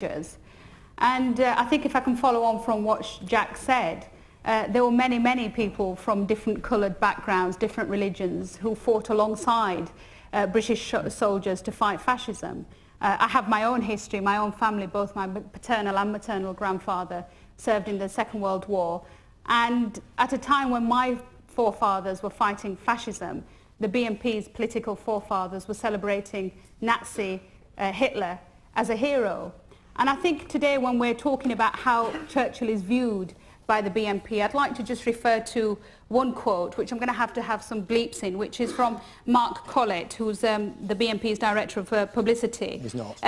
And I think if I can follow on from what Jack said, there were many people from different coloured backgrounds, different religions, who fought alongside British soldiers to fight fascism. I have my own history, my own family, both my paternal and maternal grandfather served in the Second World War. And at a time when my forefathers were fighting fascism, the BNP's political forefathers were celebrating Nazi Hitler as a hero. And I think today when we're talking about how Churchill is viewed by the BNP, I'd like to just refer to one quote, which I'm going to have some bleeps in, which is from Mark Collett, who's the BNP's Director of Publicity. He's not.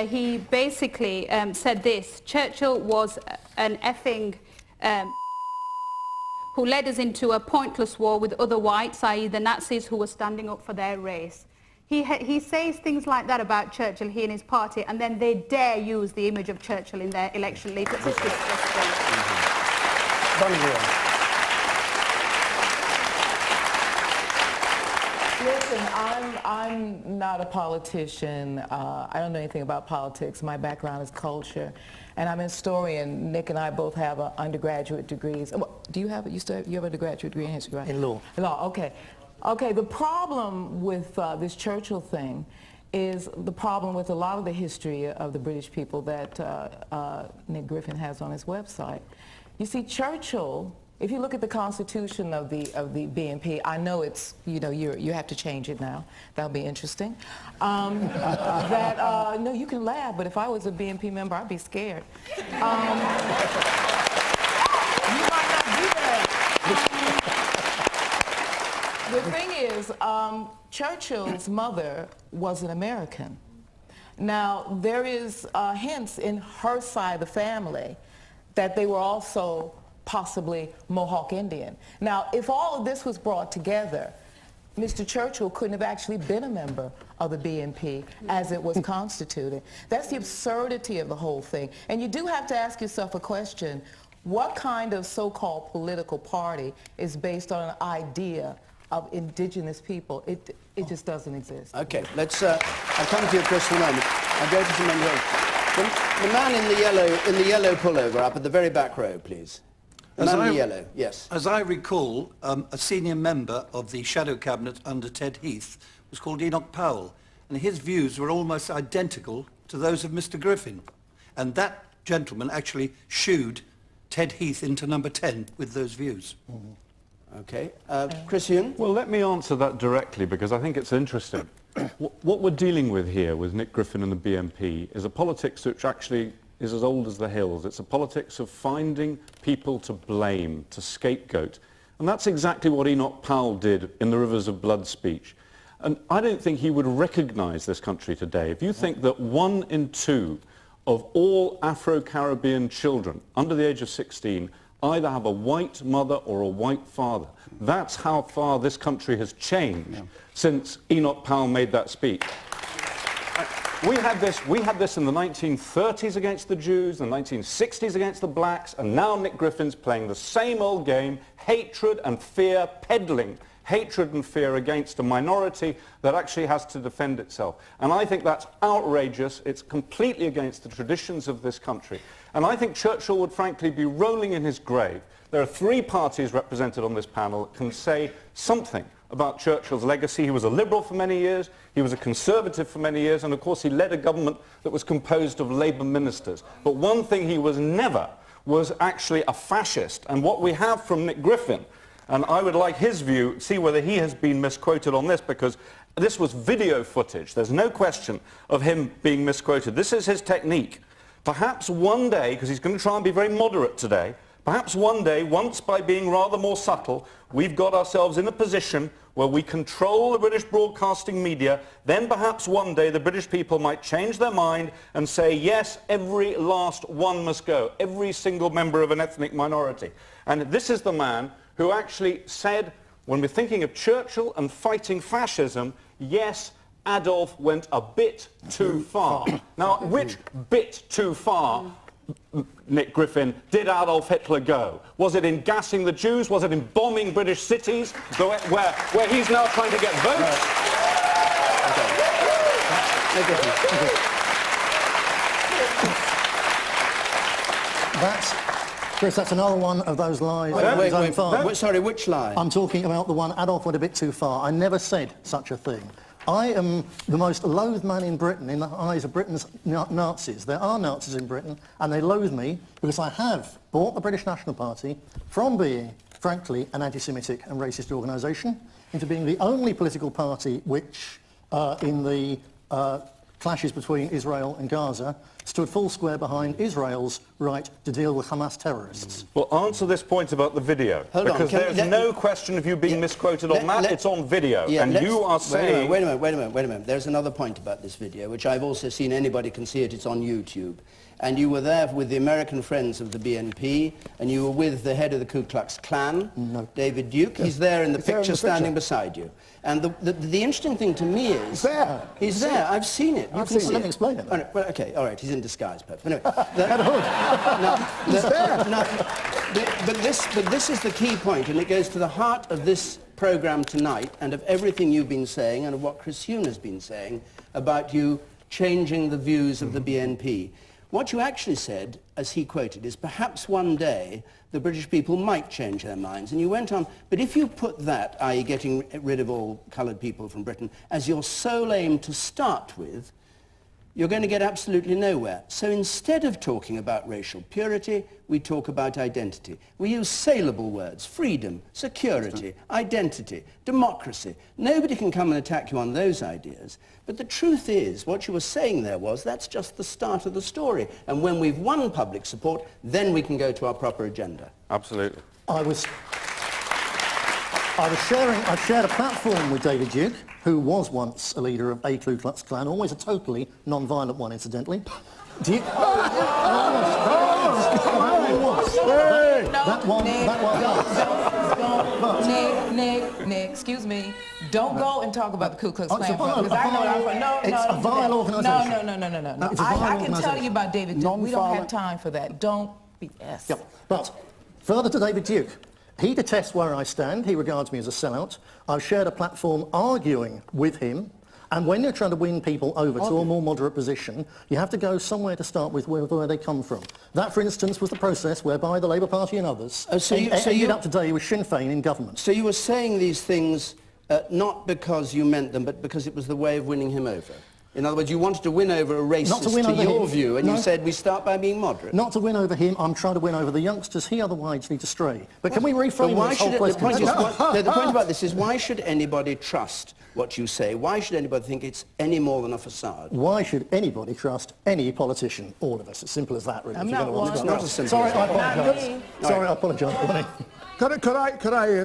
He basically said this: Churchill was an effing who led us into a pointless war with other whites, i.e. the Nazis who were standing up for their race. He says things like that about Churchill, he and his party, and then they dare use the image of Churchill in their election leaflets. It's disgusting. Listen, I'm not a politician. I don't know anything about politics. My background is culture, and I'm a historian. Nick and I both have undergraduate degrees. Do you have? You have a undergraduate degree in history, right? In law. Law. Okay. Okay, the problem with this Churchill thing is the problem with a lot of the history of the British people that Nick Griffin has on his website. You see, Churchill, if you look at the Constitution of the BNP, I know it's, you have to change it now. That'll be interesting. No, you can laugh, but if I was a BNP member, I'd be scared. You might not do that. The thing is, Churchill's mother was an American. Now, there is hints in her side of the family that they were also possibly Mohawk Indian. Now, if all of this was brought together, Mr. Churchill couldn't have actually been a member of the BNP as it was constituted. That's the absurdity of the whole thing. And you do have to ask yourself a question: what kind of so-called political party is based on an idea of indigenous people? It just doesn't exist. Okay, let's. I'll come to you, Chris, for a moment. I'll go to some men. The man in the yellow pullover up at the very back row, please. The man in the yellow, yes. As I recall, a senior member of the shadow cabinet under Ted Heath was called Enoch Powell, and his views were almost identical to those of Mr. Griffin. And that gentleman actually shooed Ted Heath into number 10 with those views. Mm-hmm. Okay. Christian? Well, let me answer that directly, because I think it's interesting. What we're dealing with here with Nick Griffin and the BNP is a politics which actually is as old as the hills. It's a politics of finding people to blame, to scapegoat. And that's exactly what Enoch Powell did in the Rivers of Blood speech. And I don't think he would recognize this country today. If you think that 1 in 2 of all Afro-Caribbean children under the age of 16 either have a white mother or a white father. That's how far this country has changed since Enoch Powell made that speech. We had this in the 1930s against the Jews, the 1960s against the blacks, and now Nick Griffin's playing the same old game, hatred and fear, peddling hatred and fear against a minority that actually has to defend itself. And I think that's outrageous. It's completely against the traditions of this country. And I think Churchill would frankly be rolling in his grave. There are 3 parties represented on this panel that can say something about Churchill's legacy. He was a liberal for many years, he was a conservative for many years, and of course he led a government that was composed of Labour ministers. But one thing he was never was actually a fascist. And what we have from Nick Griffin, and I would like his view, see whether he has been misquoted on this, because this was video footage. There's no question of him being misquoted. This is his technique. Perhaps one day, because he's going to try and be very moderate today, perhaps one day, once by being rather more subtle, we've got ourselves in a position where we control the British broadcasting media, then perhaps one day the British people might change their mind and say, yes, every last one must go, every single member of an ethnic minority. And this is the man who actually said, when we're thinking of Churchill and fighting fascism, yes, Adolf went a bit too far. Now, which bit too far, Nick Griffin, did Adolf Hitler go? Was it in gassing the Jews? Was it in bombing British cities, where he's now trying to get votes? Chris, that's another one of those lies. Sorry, which lie? I'm talking about the one Adolf went a bit too far. I never said such a thing. I am the most loathed man in Britain in the eyes of Britain's Nazis. There are Nazis in Britain, and they loathe me because I have brought the British National Party from being, frankly, an anti-Semitic and racist organisation into being the only political party which, in the clashes between Israel and Gaza, stood full square behind Israel's right to deal with Hamas terrorists. Well, answer this point about the video. Because there's no question of you being misquoted on that. It's on video. And you are saying... Wait a minute. There's another point about this video, which I've also seen. Anybody can see it. It's on YouTube. And you were there with the American friends of the BNP, and you were with the head of the Ku Klux Klan, David Duke. Yes. He's there in the picture, standing beside you. And the interesting thing to me is... He's there. He's there. I've seen it. I've seen it. Let me explain it. Well, okay, all right. He's in disguise, Pep. Anyway, but this is the key point, and it goes to the heart of this programme tonight and of everything you've been saying and of what Chris Huhne has been saying about you changing the views of the BNP. What you actually said, as he quoted, is perhaps one day the British people might change their minds. And you went on, but if you put that, i.e. getting rid of all coloured people from Britain, as your sole aim to start with, you're going to get absolutely nowhere. So instead of talking about racial purity, we talk about identity. We use saleable words: freedom, security, identity, democracy. Nobody can come and attack you on those ideas. But the truth is, what you were saying there was, that's just the start of the story. And when we've won public support, then we can go to our proper agenda. Absolutely. I shared a platform with David Duke, who was once a leader of a Ku Klux Klan, always a totally non-violent one, incidentally. Nick, excuse me. Don't go and talk about the Ku Klux Klan. It's a vile organisation. No. I can tell you about David Duke. We don't have time for that. Don't BS. Yep. But further to David Duke. He detests where I stand. He regards me as a sellout. I've shared a platform arguing with him. And when you're trying to win people over to a more moderate position, you have to go somewhere to start with where they come from. That, for instance, was the process whereby the Labour Party and others ended up today with Sinn Féin in government. So you were saying these things not because you meant them, but because it was the way of winning him over? In other words, you wanted to win over a racist to your view, and you said we start by being moderate. Not to win over him, I'm trying to win over the youngsters he otherwise needs to stray. But can we reframe this whole question? The point about this is, why should anybody trust what you say? Why should anybody think it's any more than a facade? Why should anybody trust any politician? All of us. As simple as that, really. I'm not one. It's not as simple. Sorry, I apologise. Sorry, I apologise. Could I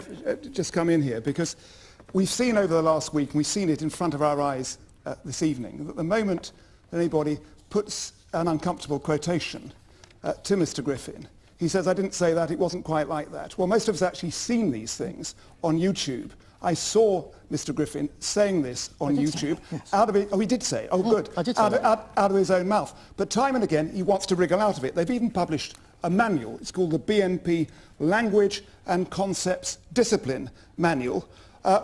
just come in here? Because we've seen over the last week, and we've seen it in front of our eyes this evening, that the moment anybody puts an uncomfortable quotation to Mr. Griffin, he says, I didn't say that, it wasn't quite like that. Well, most of us have actually seen these things on YouTube. I saw Mr. Griffin saying this on YouTube. Out of it, he did say it. Oh, good. I did say out of his own mouth. But time and again, he wants to wriggle out of it. They've even published a manual. It's called the BNP Language and Concepts Discipline Manual,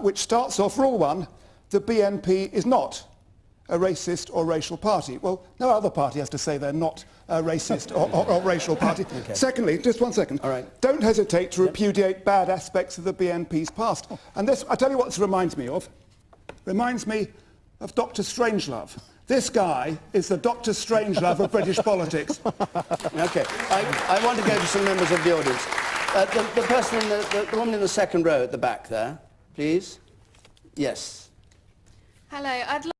which starts off, rule one, the BNP is not a racist or racial party. Well, no other party has to say they're not a racist or racial party. Okay. Secondly, just 1 second, all right. Don't hesitate to repudiate bad aspects of the BNP's past. And this, I tell you what this reminds me of. Reminds me of Dr. Strangelove. This guy is the Dr. Strangelove of British politics. Okay, I want to go to some members of the audience. The person, the woman in the second row at the back there, please. Yes. Hello, I'd